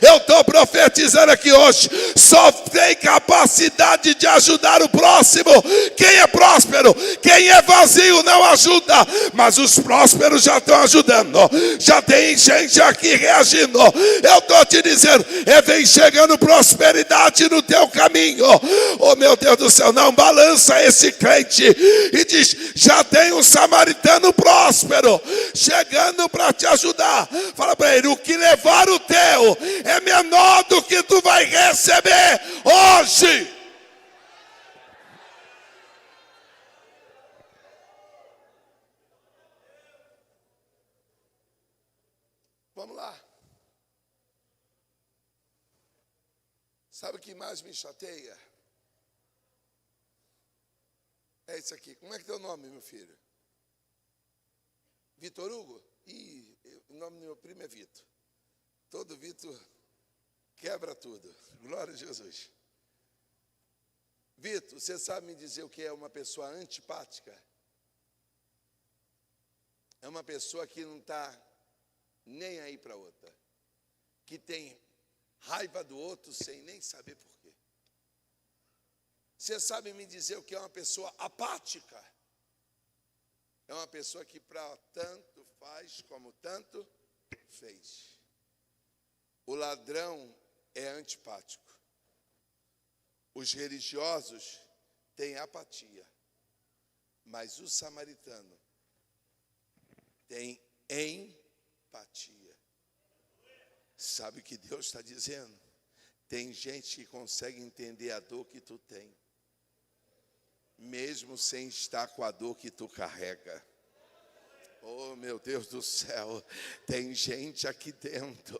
Eu estou profetizando aqui hoje: só tem capacidade de ajudar o próximo quem é próspero. Quem é vazio não ajuda, mas os prósperos já estão ajudando. Já tem gente aqui reagindo. Eu estou te dizendo, vem chegando prosperidade no teu caminho. Oh meu Deus do céu, não balança esse crente e diz: já tem um samaritano próspero chegando para te ajudar. Fala para ele: o que levar o teu é menor do tudo que tu vai receber hoje. Vamos lá. Sabe o que mais me chateia? É isso aqui. Como é que é o nome, meu filho? Vitor Hugo? Ih, o nome do meu primo é Vitor. Todo Vitor quebra tudo. Glória a Jesus. Vitor, você sabe me dizer o que é uma pessoa antipática? É uma pessoa que não está nem aí para outra. Que tem raiva do outro sem nem saber por quê. Você sabe me dizer o que é uma pessoa apática? É uma pessoa que para tanto faz como tanto fez. O ladrão é antipático. Os religiosos têm apatia. Mas o samaritano tem empatia. Sabe o que Deus está dizendo? Tem gente que consegue entender a dor que tu tem, mesmo sem estar com a dor que tu carrega. Oh, meu Deus do céu, tem gente aqui dentro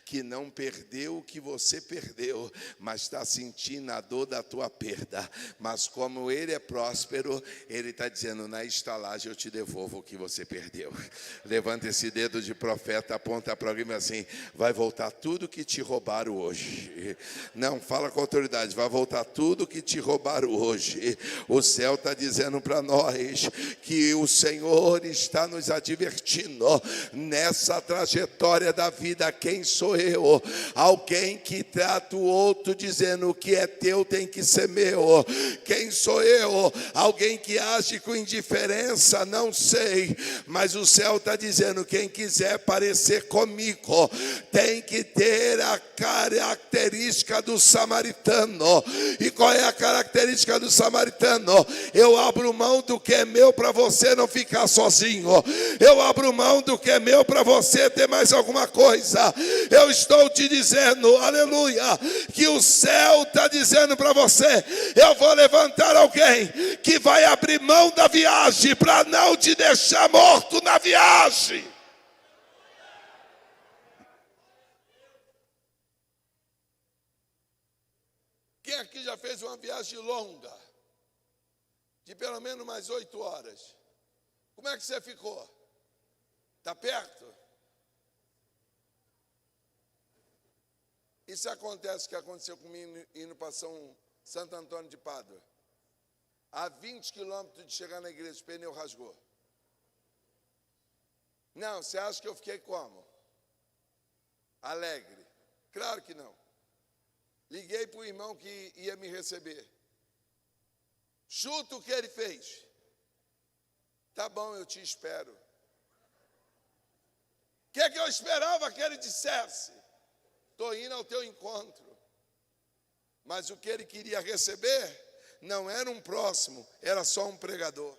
que não perdeu o que você perdeu, mas está sentindo a dor da tua perda. Mas como Ele é próspero, Ele está dizendo, na estalagem eu te devolvo o que você perdeu. Levanta esse dedo de profeta, aponta para alguém assim, vai voltar tudo que te roubaram hoje. Não, fala com autoridade, vai voltar tudo que te roubaram hoje. O céu está dizendo para nós que o Senhor está nos advertindo nessa trajetória da vida. Quem sou eu? Alguém que trata o outro dizendo o que é teu tem que ser meu. Quem sou eu? Alguém que age com indiferença? Não sei, mas o céu está dizendo, quem quiser parecer comigo tem que ter a característica do samaritano. E qual é a característica do samaritano? Eu abro mão do que é meu para você não ficar sozinho. Eu abro mão do que é meu para você ter mais alguma coisa. Eu estou te dizendo, aleluia, que o céu está dizendo para você, eu vou levantar alguém que vai abrir mão da viagem para não te deixar morto na viagem. Quem aqui já fez uma viagem longa, de pelo menos mais 8 horas? Como é que você ficou? Está perto? Isso acontece, que aconteceu comigo indo para Santo Antônio de Pádua. A 20 quilômetros de chegar na igreja, o pneu rasgou. Não, você acha que eu fiquei como? Alegre? Claro que não. Liguei para o irmão que ia me receber. Chuta o que ele fez. Tá bom, eu te espero. O que é que eu esperava que ele dissesse? Estou indo ao teu encontro. Mas o que ele queria receber não era um próximo, era só um pregador.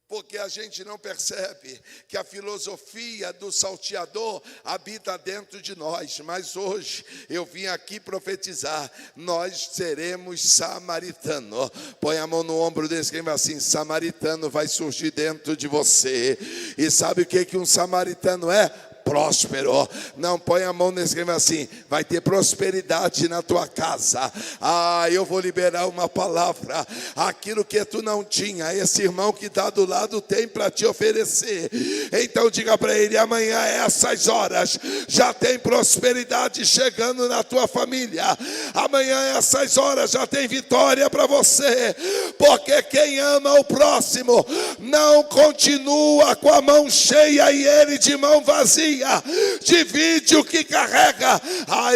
Porque a gente não percebe que a filosofia do salteador habita dentro de nós. Mas hoje eu vim aqui profetizar, nós seremos samaritanos. Põe a mão no ombro desse quem vai assim, samaritano vai surgir dentro de você. E sabe o que um samaritano é? Próspero. Não, põe a mão nesse esquema assim, vai ter prosperidade na tua casa. Eu vou liberar uma palavra. Aquilo que tu não tinha, esse irmão que está do lado tem para te oferecer. Então diga para ele, amanhã essas horas já tem prosperidade chegando na tua família. Amanhã essas horas já tem vitória para você. Porque quem ama o próximo não continua com a mão cheia e ele de mão vazia. Divide o que carrega.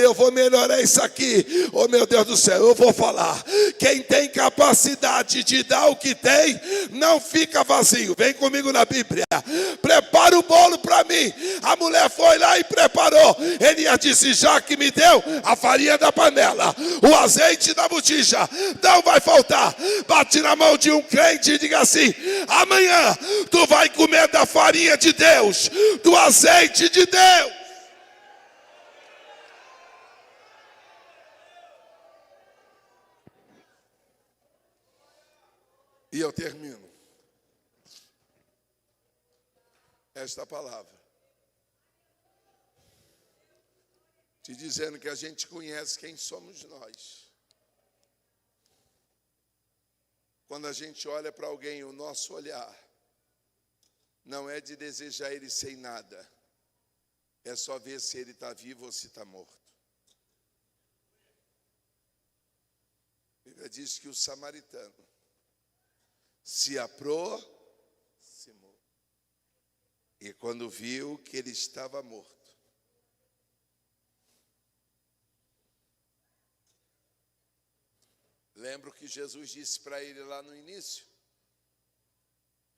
Eu vou melhorar isso aqui. Oh, meu Deus do céu, eu vou falar. Quem tem capacidade de dar o que tem, não fica vazio. Vem comigo na Bíblia. Prepara o bolo para mim. A mulher foi lá e preparou. Elias disse, já que me deu a farinha da panela, o azeite da botija, não vai faltar. Bate na mão de um crente e diga assim, amanhã tu vai comer da farinha de Deus, do azeite de Deus. E eu termino esta palavra te dizendo que a gente conhece quem somos nós. Quando a gente olha para alguém, o nosso olhar não é de desejar ele sem nada, é só ver se ele está vivo ou se está morto. A Bíblia diz que o samaritano se aproximou e quando viu que ele estava morto, lembro que Jesus disse para ele lá no início: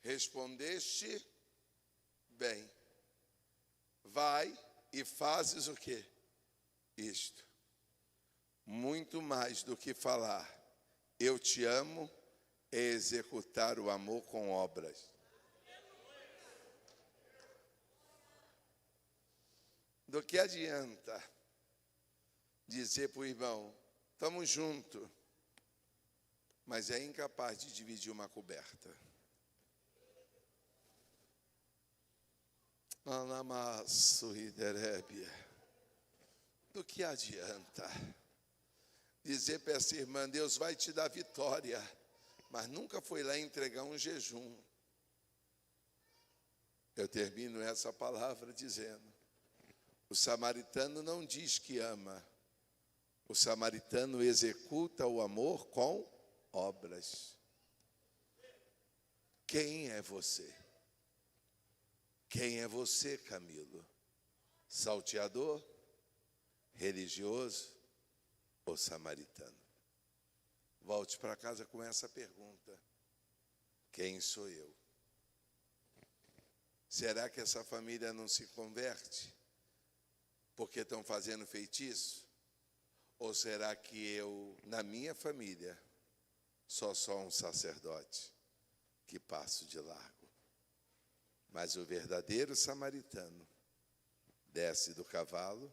respondeste bem, vai e fazes o quê? Isto. Muito mais do que falar, eu te amo, é executar o amor com obras. Do que adianta dizer para o irmão, estamos juntos, mas é incapaz de dividir uma coberta? Do que adianta dizer para essa irmã, Deus vai te dar vitória, mas nunca foi lá entregar um jejum? Eu termino essa palavra dizendo, o samaritano não diz que ama, o samaritano executa o amor com obras. Quem é você? Quem é você, Camilo? Salteador, religioso ou samaritano? Volte para casa com essa pergunta: quem sou eu? Será que essa família não se converte porque estão fazendo feitiço? Ou será que eu, na minha família, sou só um sacerdote que passo de largo? Mas o verdadeiro samaritano desce do cavalo,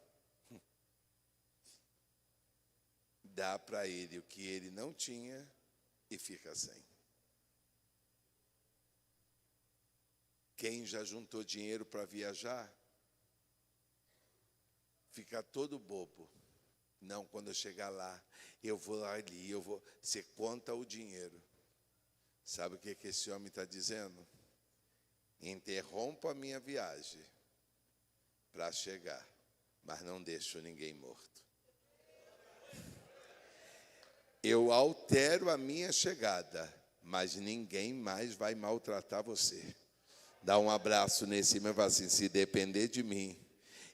dá para ele o que ele não tinha e fica sem. Quem já juntou dinheiro para viajar, fica todo bobo. Não, quando eu chegar lá, eu vou ali, você conta o dinheiro. Sabe o que esse homem está dizendo? Interrompo a minha viagem para chegar, mas não deixo ninguém morto. Eu altero a minha chegada, mas ninguém mais vai maltratar você. Dá um abraço nesse meu e fala assim, se depender de mim,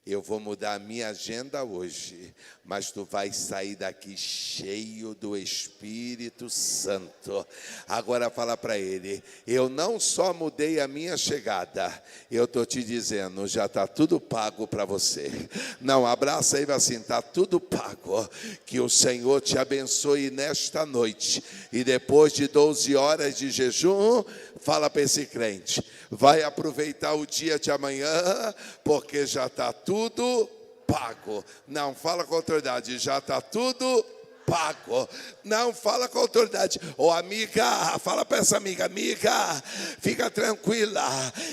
eu vou mudar a minha agenda hoje, mas tu vai sair daqui cheio do Espírito Santo. Agora fala para ele, eu não só mudei a minha chegada, eu estou te dizendo, já está tudo pago para você. Não, abraça aí e fala assim, está tudo pago. Que o Senhor te abençoe nesta noite. E depois de 12 horas de jejum, fala para esse crente, vai aproveitar o dia de amanhã, porque já está tudo pago. Não, fala com autoridade, já está tudo pago. Não, fala com autoridade. Ô amiga, fala para essa amiga, fica tranquila,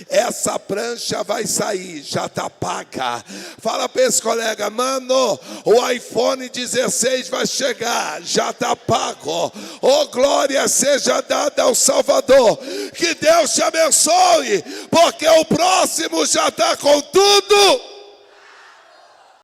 essa prancha vai sair, já está paga. Fala para esse colega, mano, o iPhone 16 vai chegar, já está pago. Ô glória seja dada ao Salvador. Que Deus te abençoe, porque o próximo já está com tudo